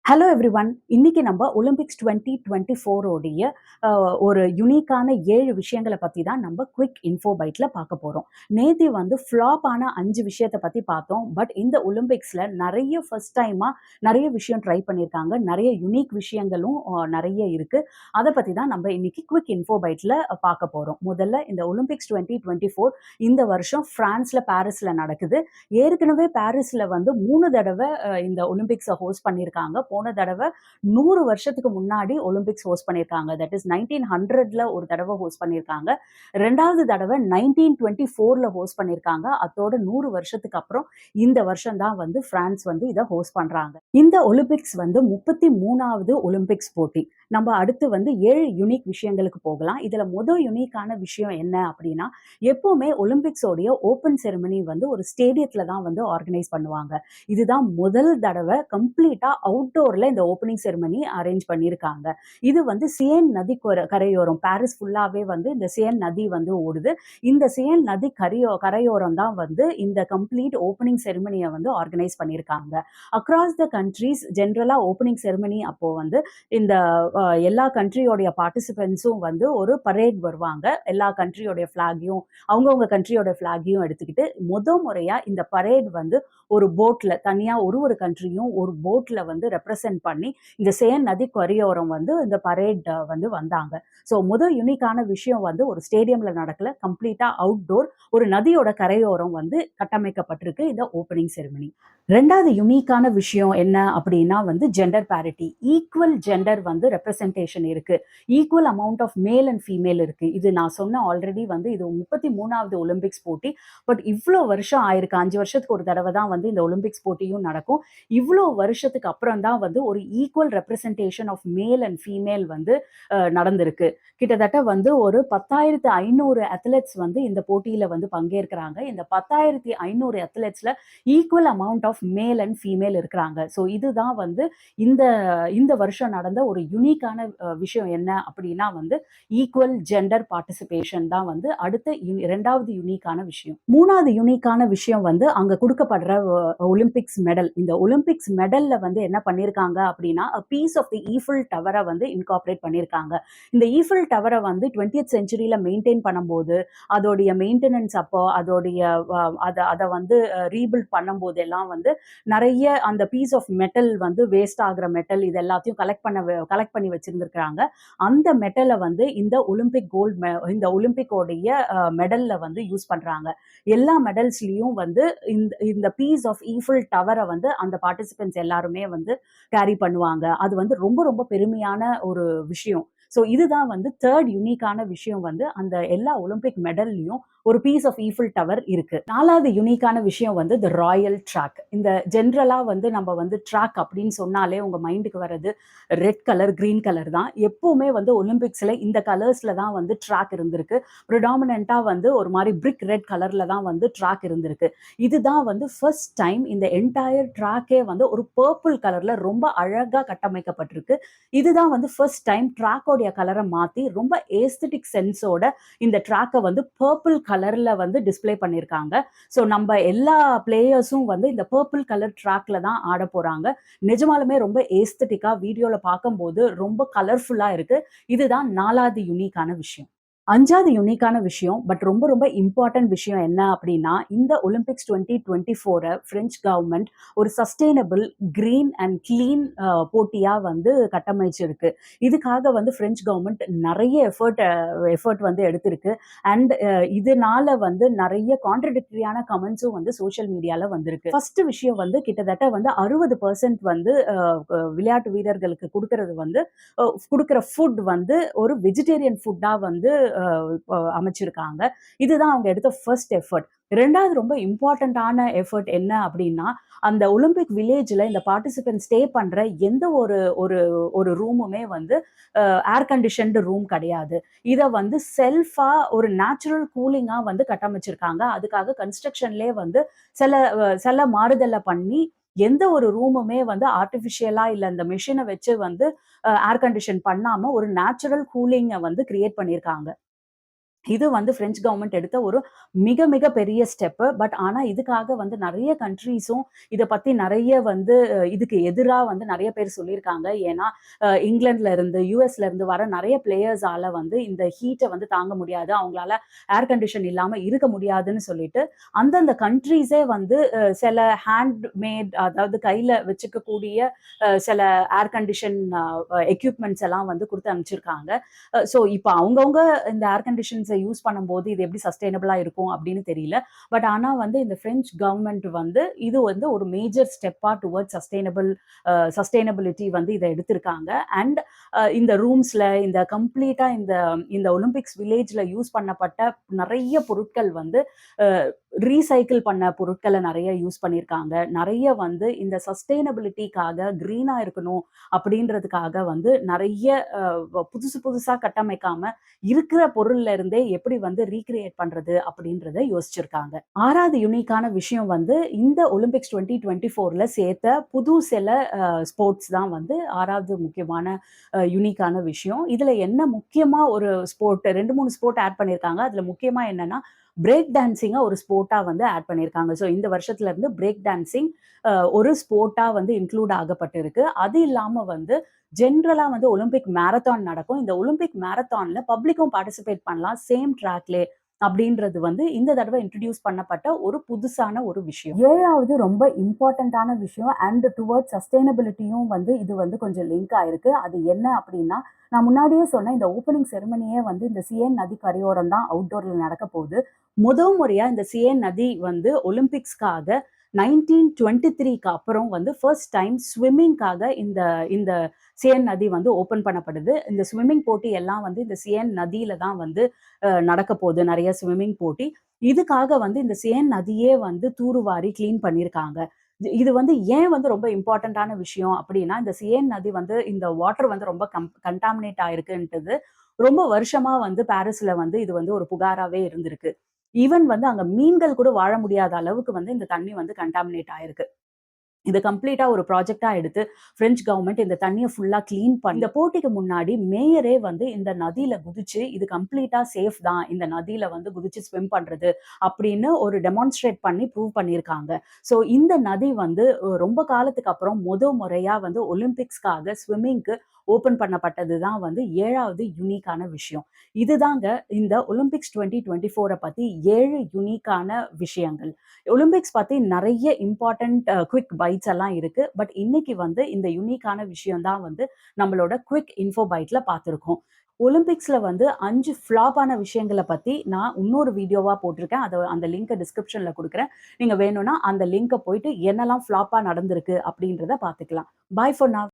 Hello everyone. இன்னைக்கு நம்ம Olympics 2024 உடைய ஒரு யுனிக்கான 7 விஷயங்கள பத்தி தான் நம்ம குயிக் இன்ஃபோ பைட்ல பார்க்க போறோம். நேத்து வந்து ஃப்ளாப் ஆன 5 விஷயத்த பத்தி பார்த்தோம். பட் இந்த ஒலிம்பிக்ஸ்ல நெறைய ஃபர்ஸ்ட் டைமா நெறைய விஷயம் ட்ரை பண்ணியிருக்காங்க. நெறைய யுனிக் விஷயங்களும் நெறைய இருக்கு. அத பத்தி தான் நம்ம இன்னைக்கு குயிக் இன்ஃபோ பைட்ல பார்க்க போறோம். முதல்ல இந்த ஒலிம்பிக்ஸ் 2024 இந்த வருஷம் பிரான்ஸ்ல பாரிஸ்ல நடக்குது. ஏற்கனவே பாரிஸ்ல வந்து 3 தடவ இந்த ஒலிம்பிக்ஸ ஹோஸ்ட் பண்ணியிருக்காங்க. போன தடவை 100 வருஷத்துக்கு முன்னாடி ஒலிம்பிக்ஸ் ஹோஸ்ட் பண்ணியிருக்காங்க. தட் இஸ் 1900ல ஒரு தடவை ஹோஸ்ட் பண்ணியிருக்காங்க. 2வது தடவை 1924ல ஹோஸ்ட் பண்ணியிருக்காங்க. அதோட 100 வருஷத்துக்கு அப்புறம் இந்த வருஷம் தான் வந்து பிரான்ஸ் வந்து இதை ஹோஸ்ட் பண்றாங்க. இந்த ஒலிம்பிக்ஸ் வந்து 33வது ஒலிம்பிக்ஸ் போட்டி. நம்ம அடுத்து வந்து 7 யுனிக் விஷயங்களுக்கு போகலாம். இதுல முதல் யுனிக்கான விஷயம் என்ன அப்படின்னா, எப்பவுமே ஒலிம்பிக்ஸோடைய ஓப்பன் செரிமனி வந்து ஒரு ஸ்டேடியத்துல தான் வந்து ஆர்கனைஸ் பண்ணுவாங்க. இதுதான் முதல் தடவை கம்ப்ளீட்டா அவுட்டோர்ல இந்த ஓப்பனிங் செரிமனி அரேஞ்ச் பண்ணியிருக்காங்க. இது வந்து சியன் நதி கரையோரம் பாரிஸ் ஃபுல்லாவே வந்து இந்த சியன் நதி வந்து ஓடுது. இந்த சியன் நதி கரையோரம் தான் வந்து இந்த கம்ப்ளீட் ஓப்பனிங் செரிமனியை வந்து ஆர்கனைஸ் பண்ணியிருக்காங்க. அக்ராஸ் த கண்ட்ரீஸ் ஜென்ரலா ஓப்பனிங் செரிமனி அப்போ வந்து இந்த எல்லா கண்ட்ரியோடைய பார்ட்டிசிபென்ட்ஸும் வந்து ஒரு பரேட் வருவாங்க. எல்லா கண்ட்ரியோடைய ஃபிளாகையும் அவங்கவுங்க கண்ட்ரியோட ஃபிளாகையும் எடுத்துக்கிட்டு முறையா இந்த பரேட் வந்து ஒரு போட்ல தனியா ஒரு கண்ட்ரியும் ஒரு போட்ல வந்து ரெப்ரசென்ட் பண்ணி இந்த சேன் நதி கரையோரம் வந்து இந்த பரேட் வந்து வந்தாங்க. ஸோ முதல் யூனிக்கான விஷயம் வந்து ஒரு ஸ்டேடியம்ல நடக்கல, கம்ப்ளீட்டா அவுட்டோர் ஒரு நதியோட கரையோரம் வந்து கட்டமைக்கப்பட்டிருக்கு இந்த ஓப்பனிங் செரிமனி. 2வது யுனிக்கான விஷயம் என்ன அப்படின்னா வந்து ஜெண்டர் பேரிட்டி. ஈக்குவல் ஜெண்டர் வந்து ரெப்ரசன்டேஷன் இருக்கு. Equal amount of male and female இருக்கு. இது நான் சொன்ன ஆல்ரெடி வந்து இது 33வது ஒலிம்பிக்ஸ் போட்டி. பட் இவ்வளோ வருஷம் ஆயிருக்கு. 5 வருஷத்துக்கு ஒரு தடவை தான் வந்து இந்த ஒலிம்பிக்ஸ் போட்டியும் நடக்கும். இவ்வளோ வருஷத்துக்கு அப்புறம் தான் வந்து ஒரு equal representation of male and female வந்து நடந்திருக்கு. கிட்டத்தட்ட வந்து ஒரு 10,500 அத்லெட்ஸ் வந்து இந்த போட்டியில வந்து பங்கேற்கிறாங்க. இந்த 10,500 அத்லெட்ஸ்ல equal amount of male and female இருக்கிறாங்க. ஸோ இதுதான் வந்து இந்த இந்த வருஷம் நடந்த ஒரு யுனிக்கான விஷயம் என்ன அப்படின்னா வந்து ஈக்குவல் ஜெண்டர் பார்ட்டிசிபேஷன் தான் வந்து அடுத்த 2வது யுனிக்கான விஷயம். 3வது யுனிக்கான விஷயம் வந்து அங்க கொடுக்கப்படுற ஒலிம்பிக்ஸ் மெடல். இந்த ஒலிம்பிக்ஸ் மெடல்ல வந்து என்ன பண்ணியிருக்காங்க அப்படின்னா பீஸ் ஆஃப் தி ஈஃபில் டவரை வந்து இன்கார்பரேட் பண்ணியிருக்காங்க. இந்த ஈஃபில் டவரை வந்து 20th செஞ்சுரியில மெயின்டைன் பண்ணும்போது அதோடைய மெயின்டெனன்ஸ் அப்போ அதோடைய அதை வந்து ரீபில்ட் பண்ணும்போது எல்லாம் வந்து நிறைய அந்த பீஸ் ஆஃப் மெட்டல் வந்து வேஸ்ட் ஆகுற மெட்டல் இது எல்லாத்தையும் கலெக்ட் பண்ணி வச்சிருந்திருக்காங்க. அந்த மெட்டலை வந்து இந்த ஒலிம்பிக் கோல்டு இந்த ஒலிம்பிக்கோடைய மெடல்ல வந்து யூஸ் பண்றாங்க. எல்லா மெடல்ஸ்லயும் வந்து இந்த பீஸ் ஆஃப் ஈஃபில் டவரை வந்து அந்த பார்ட்டிசிபென்ட்ஸ் எல்லாருமே வந்து கேரி பண்ணுவாங்க. அது வந்து ரொம்ப ரொம்ப பெருமையான ஒரு விஷயம். ஸோ இதுதான் வந்து 3rd யூனிக்கான விஷயம் வந்து அந்த எல்லா ஒலிம்பிக் மெடல்லையும் ஒரு பீஸ் ஆஃப் ஈஃபில் டவர் இருக்கு. 4வது யூனிக்கான விஷயம் வந்து தி ராயல் ட்ராக். இந்த ஜென்ரலா வந்து நம்ம வந்து ட்ராக் அப்படின்னு சொன்னாலே உங்க மைண்டுக்கு வர்றது ரெட் கலர், கிரீன் கலர் தான். எப்பவுமே வந்து ஒலிம்பிக்ஸ்ல இந்த கலர்ஸ்ல தான் வந்து ட்ராக் இருந்திருக்கு. ப்ரிடாமினென்ட்டா வந்து ஒரு மாதிரி பிரிக் ரெட் கலர்ல தான் வந்து ட்ராக் இருந்திருக்கு. இதுதான் வந்து ஃபர்ஸ்ட் டைம் இந்த என்டையர் ட்ராக்கே வந்து ஒரு பர்பிள் கலர்ல ரொம்ப அழகா கட்டமைக்கப்பட்டிருக்கு. இதுதான் வந்து ஃபர்ஸ்ட் டைம் ட்ராக்கோடைய கலரை மாத்தி ரொம்ப ஏஸ்தட்டிக் சென்ஸோட இந்த ட்ராக்கை வந்து பர்பிள் கலர்ல வந்து டிஸ்பிளே பண்ணியிருக்காங்க. ஸோ நம்ம எல்லா பிளேயர்ஸும் வந்து இந்த பர்பிள் கலர் ட்ராக்ல தான் ஆட போறாங்க. நிஜமாலுமே ரொம்ப ஏஸ்தட்டிக்கா வீடியோல பார்க்கும்போது ரொம்ப கலர்ஃபுல்லா இருக்கு. இதுதான் 4வது யூனிக்கான விஷயம். 5வது யூனிக்கான விஷயம் பட் ரொம்ப ரொம்ப இம்பார்ட்டன்ட் விஷயம் என்ன அப்படின்னா இந்த ஒலிம்பிக்ஸ் 2024 பிரெஞ்சு கவர்மெண்ட் ஒரு சஸ்டைனபிள் கிரீன் அண்ட் கிளீன் போட்டியா வந்து கட்டமைச்சிருக்கு. இதுக்காக வந்து பிரெஞ்சு கவர்மெண்ட் நிறைய எஃபர்ட் வந்து எடுத்திருக்கு. அண்ட் இதனால வந்து நிறைய கான்ட்ரடிக்டரியான கமெண்ட்ஸும் வந்து சோஷியல் மீடியால வந்திருக்கு. ஃபர்ஸ்ட் விஷயம் வந்து கிட்டத்தட்ட வந்து 60% வந்து விளையாட்டு வீரர்களுக்கு கொடுக்கிற ஃபுட் வந்து ஒரு வெஜிடேரியன் ஃபுட்டா வந்து அமைச்சிருக்காங்க. இதுதான் அவங்க எடுத்த ஃபர்ஸ்ட் எஃபர்ட். 2வது ரொம்ப இம்பார்ட்டன்டான எஃபர்ட் என்ன அப்படின்னா அந்த ஒலிம்பிக் வில்லேஜ்ல இந்த பார்ட்டிசிபென்ட் ஸ்டே பண்ற எந்த ஒரு ரூமுமே வந்து ஏர் கண்டிஷன்டு ரூம் கிடையாது. இதை வந்து செல்ஃபா ஒரு நேச்சுரல் கூலிங்கா வந்து கட்டமைச்சிருக்காங்க. அதுக்காக கன்ஸ்ட்ரக்ஷன்லேயே வந்து சில மாறுதலை பண்ணி எந்த ஒரு ரூமுமே வந்து ஆர்டிஃபிஷியலா இல்ல இந்த மெஷினை வச்சு வந்து ஏர் கண்டிஷன் பண்ணாம ஒரு நேச்சுரல் கூலிங்கை வந்து கிரியேட் பண்ணியிருக்காங்க. இது வந்து பிரெஞ்ச் கவர்ன்மெண்ட் எடுத்த ஒரு மிக மிக பெரிய ஸ்டெப்பு. பட் ஆனா இதுக்காக வந்து நெறைய கண்ட்ரீஸும் இத பத்தி நெறைய வந்து இதுக்கு எதிரா வந்து நெறைய பேர் சொல்லியிருக்காங்க. ஏன்னா, இங்கிலாந்துல இருந்து, யுஎஸ்ல இருந்து வர நெறைய பிளேயர்ஸால வந்து இந்த ஹீட்ட வந்து தாங்க முடியாது. அவங்களால ஏர் கண்டிஷன் இல்லாம இருக்க முடியாதுன்னு சொல்லிட்டு, அந்தந்த கண்ட்ரீஸே வந்து சில ஹேண்ட் மேட் அதாவது கையில வச்சுக்கக்கூடிய சில ஏர் கண்டிஷன் எக்யூப்மெண்ட்ஸ் எல்லாம் வந்து குடுத்து அனுப்பிச்சிருக்காங்க. ஸோ இப்ப அவங்கவங்க இந்த ஏர் கண்டிஷன்ஸ யூஸ் பண்ணும்போது, இது எப்படி சஸ்டெய்னபிளா இருக்கும் அப்படின்னு தெரியல. பட் ஆனா வந்து இந்த பிரெஞ்ச் கவர்ன்மெண்ட் வந்து இது வந்து ஒரு மேஜர் ஸ்டெப்பா டுவர்ட்ஸ் சஸ்டெய்னபிலிட்டி வந்து இத எடுத்திருக்காங்க. அண்ட் இந்த ரூம்ஸ்ல இந்த கம்ப்ளீட்டா இந்த இந்த ஒலிம்பிக்ஸ் வில்லேஜ்ல யூஸ் பண்ணப்பட்ட நெறைய பொருட்கள் வந்து அ ரீசைக்கிள் பண்ண பொருட்கள நெறைய யூஸ் பண்ணியிருக்காங்க. நெறைய வந்து இந்த சஸ்டெய்னபிலிட்டிக்காக கிரீனா இருக்கணும் அப்படின்றதுக்காக வந்து நெறைய புதுசு புதுசா கட்டமைக்காம, இருக்கிற பொருள்ல இருந்தே எப்படி வந்து ரீகிரியேட் பண்றது அப்படின்றத யோசிச்சிருக்காங்க. 6வது யூனிக்கான விஷயம் வந்து இந்த ஒலிம்பிக்ஸ் 2024ல சேர்த்த புது சில ஸ்போர்ட்ஸ் தான் வந்து 6வது முக்கியமான யூனிக்கான விஷயம். இதுல என்ன முக்கியமா ஒரு ஸ்போர்ட் 2, 3 ஸ்போர்ட் ஆட் பண்ணியிருக்காங்க. அதுல முக்கியமா என்னன்னா, பிரேக் டான்சிங்க ஒரு ஸ்போர்ட்டா வந்து ஆட் பண்ணியிருக்காங்க. ஸோ இந்த வருஷத்துல இருந்து பிரேக் டான்சிங் ஒரு ஸ்போர்ட்டா வந்து இன்க்ளூட் ஆகப்பட்டிருக்கு. அது இல்லாம வந்து ஜென்ரலா வந்து ஒலிம்பிக் மாரத்தான் நடக்கும். இந்த ஒலிம்பிக் மாரத்தான்ல பப்ளிக்கும் பார்ட்டிசிபேட் பண்ணலாம். சேம் ட்ராக்லயே அப்படின்றது வந்து இந்த தடவ இன்ட்ரோடியூஸ் பண்ணப்பட்ட ஒரு புதுசான ஒரு விஷயம். 7வது ரொம்ப இம்பார்ட்டன்ட்டான விஷயம் அண்ட் டுவர்ட்ஸ் சஸ்டெய்னபிலிட்டியும் வந்து இது வந்து கொஞ்சம் லிங்க் ஆயிருக்கு. அது என்ன அப்படின்னா, நான் முன்னாடியே சொன்னேன் இந்த ஓப்பனிங் செரிமனியே வந்து இந்த சியேன் நதி கரையோரம் தான் அவுட்டோர்ல நடக்க போகுது. முதல் முறையா இந்த சியேன் நதி வந்து ஒலிம்பிக்ஸ்க்காக 1923க்கு அப்புறம் வந்து ஃபர்ஸ்ட் டைம் ஸ்விம்மிங்காக இந்த இந்த சியன் நதி வந்து ஓப்பன் பண்ணப்படுது. இந்த ஸ்விம்மிங் போட்டி எல்லாம் வந்து இந்த சியன் நதியில தான் வந்து நடக்க போகுது. நெறைய ஸ்விம்மிங் போட்டி. இதுக்காக வந்து இந்த சியன் நதியே வந்து தூர்வாரி கிளீன் பண்ணியிருக்காங்க. இது வந்து ஏன் வந்து ரொம்ப இம்பார்ட்டன்ட்டான விஷயம் அப்டின்னா, இந்த சியேன் நதி வந்து இந்த வாட்டர் வந்து ரொம்ப கன்டாமினேட் ஆயிருக்குன்றது ரொம்ப வருஷமா வந்து பாரிஸ்ல வந்து இது வந்து ஒரு புகாராவே இருந்திருக்கு. ஈவன் வந்து அங்க மீன்கள் கூட வாழ முடியாத அளவுக்கு வந்து இந்த தண்ணி வந்து கன்டாமினேட் ஆயிருக்கு. இத கம்ப்ளீட்டா ஒரு ப்ராஜெக்ட்டா எடுத்து பிரெஞ்ச் கவர்ன்மெண்ட் இந்த தண்ணிய ஃபுல்லா கிளீன் பண்ணி இந்த போட்டிக்கு முன்னாடி மேயரே வந்து இந்த நதியில குதிச்சு இது கம்ப்ளீட்டா சேஃப் தான். இந்த நதியில வந்து குதிச்சு ஸ்விம் பண்றது அப்படின்னு ஒரு டெமான்ஸ்ட்ரேட் பண்ணி ப்ரூவ் பண்ணியிருக்காங்க. ஸோ இந்த நதி வந்து ரொம்ப காலத்துக்கு அப்புறம் முறையா வந்து ஒலிம்பிக்ஸ்க்காக ஸ்விம்மிங்க்கு ஓப்பன் பண்ணப்பட்டது தான் வந்து 7வது யூனிக்கான விஷயம். இதுதாங்க இந்த ஒலிம்பிக்ஸ் 2024 பத்தி 7 யூனிக்கான விஷயங்கள். ஒலிம்பிக்ஸ் பத்தி நெறைய இம்பார்ட்டன்ட் குவிக் பைட்ஸ் எல்லாம் இருக்கு. பட் இன்னைக்கு வந்து இந்த யூனிக்கான விஷயம் தான் வந்து நம்மளோட குவிக் இன்ஃபோ பைட்ல பார்த்திருக்கோம். ஒலிம்பிக்ஸ்ல வந்து 5 ஃப்ளாப் ஆன விஷயங்கள பத்தி நான் இன்னொரு வீடியோவா போட்டிருக்கேன். அந்த லிங்க்க டிஸ்கிரிப்ஷன்ல குடுக்குறேன். நீங்க வேணும்னா அந்த லிங்க போயிட்டு என்னலாம் ஃப்ளாப்பா நடந்திருக்கு அப்படின்றத பார்த்துக்கலாம். பாய் ஃபார் நவ்.